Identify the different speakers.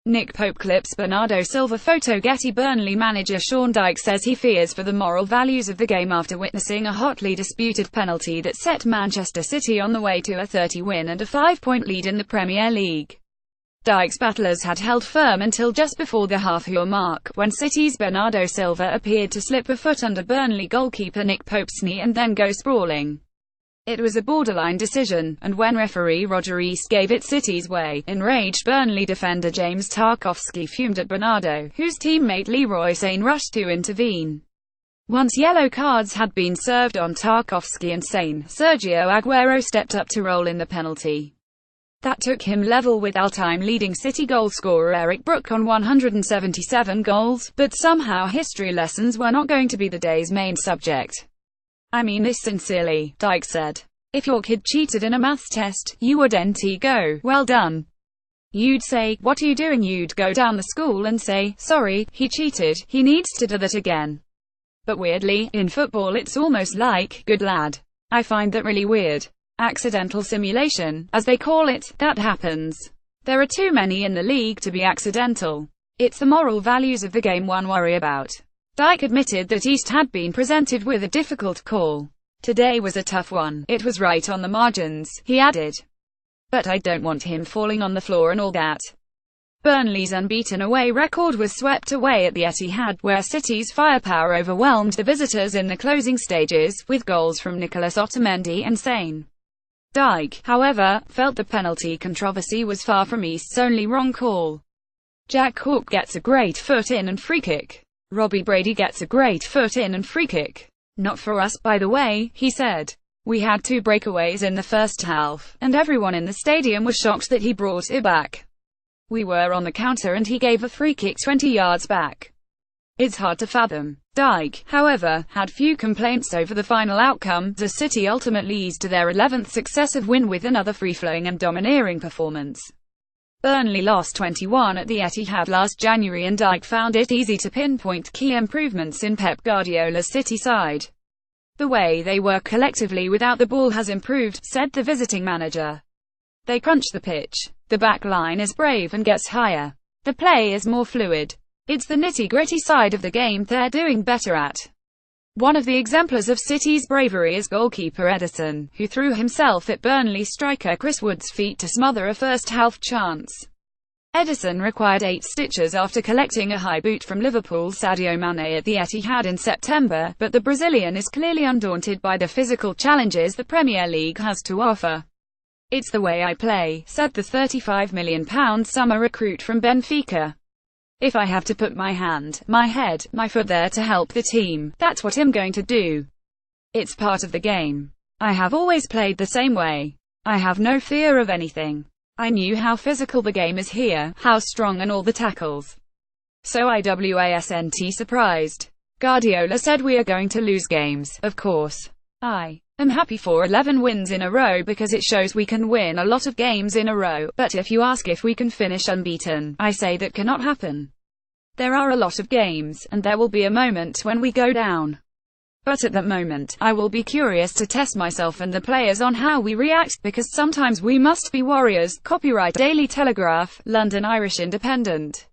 Speaker 1: Nick Pope clips Bernardo Silva photo. Getty. Burnley manager NOWDyche says he fears for the moral values of the game after witnessing a hotly disputed penalty that set Manchester City on the way to a 30-win and a 5-point lead in the Premier League. Dyche's battlers had held firm until just before the half-hour mark, when City's Bernardo Silva appeared to slip a foot under Burnley goalkeeper Nick Pope's knee and then go sprawling. It was a borderline decision, and when referee Roger Rees gave it City's way, enraged Burnley defender James Tarkowski fumed at Bernardo, whose teammate Leroy Sane rushed to intervene. Once yellow cards had been served on Tarkowski and Sane, Sergio Aguero stepped up to roll in the penalty. That took him level with all-time leading City goalscorer Eric Brook on 177 goals, but somehow history lessons were not going to be the day's main subject. "I mean this sincerely," Dyche said. "If your kid cheated in a maths test, you wouldn't go, 'Well done.' You'd say, 'What are you doing?' You'd go down the school and say, 'Sorry, he cheated, he needs to do that again.' But weirdly, in football it's almost like, 'Good lad.' I find that really weird. Accidental simulation, as they call it, that happens. There are too many in the league to be accidental. It's the moral values of the game one worry about." Dyche admitted that East had been presented with a difficult call. "Today was a tough one. It was right on the margins," he added. "But I don't want him falling on the floor and all that." Burnley's unbeaten away record was swept away at the Etihad, where City's firepower overwhelmed the visitors in the closing stages, with goals from Nicolas Otamendi and Sane. Dyche, however, felt the penalty controversy was far from East's only wrong call. "Jack Cork gets a great foot in and free kick. Robbie Brady gets a great foot in and free kick. Not for us, by the way," he said. "We had 2 breakaways in the first half, and everyone in the stadium was shocked that he brought it back. We were on the counter and he gave a free kick 20 yards back. It's hard to fathom." Dyche, however, had few complaints over the final outcome, as City ultimately eased to their 11th successive win with another free-flowing and domineering performance. Burnley lost 21 at the Etihad last January, and Dyche found it easy to pinpoint key improvements in Pep Guardiola's City side. "The way they work collectively without the ball has improved," said the visiting manager. "They crunch the pitch. The back line is brave and gets higher. The play is more fluid. It's the nitty-gritty side of the game they're doing better at." One of the exemplars of City's bravery is goalkeeper Ederson, who threw himself at Burnley striker Chris Wood's feet to smother a first-half chance. Ederson required 8 stitches after collecting a high boot from Liverpool's Sadio Mane at the Etihad in September, but the Brazilian is clearly undaunted by the physical challenges the Premier League has to offer. "It's the way I play," said the £35 million summer recruit from Benfica. "If I have to put my hand, my head, my foot there to help the team, that's what I'm going to do. It's part of the game. I have always played the same way. I have no fear of anything. I knew how physical the game is here, how strong and all the tackles. So I wasn't surprised." Guardiola said, "We are going to lose games, of course. I am happy for 11 wins in a row because it shows we can win a lot of games in a row, but if you ask if we can finish unbeaten, I say that cannot happen. There are a lot of games, and there will be a moment when we go down. But at that moment, I will be curious to test myself and the players on how we react, because sometimes we must be warriors." Copyright Daily Telegraph, London Irish Independent.